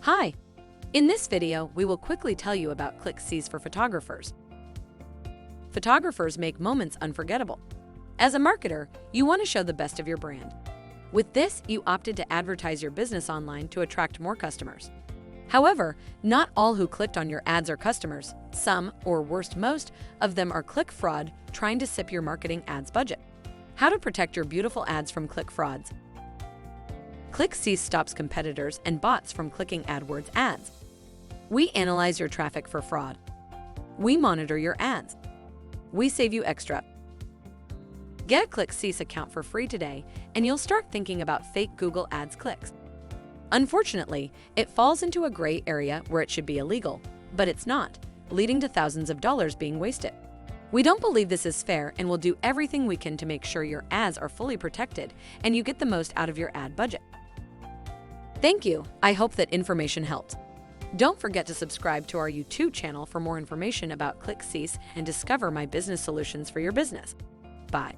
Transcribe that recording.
Hi! In this video, we will quickly tell you about ClickCease for photographers. Photographers make moments unforgettable. As a marketer, you want to show the best of your brand. With this, you opted to advertise your business online to attract more customers. However, not all who clicked on your ads are customers. Some, or worst, most of them are click fraud trying to sip your marketing ads budget. How to protect your beautiful ads from click frauds. ClickCease stops competitors and bots from clicking AdWords ads. We analyze your traffic for fraud. We monitor your ads. We save you extra. Get a ClickCease account for free today, and you'll start thinking about fake Google Ads clicks. Unfortunately, it falls into a gray area where it should be illegal, but it's not, leading to thousands of dollars being wasted. We don't believe this is fair and will do everything we can to make sure your ads are fully protected and you get the most out of your ad budget. Thank you. I hope that information helped. Don't forget to subscribe to our YouTube channel for more information about ClickCease and discover my business solutions for your business. Bye.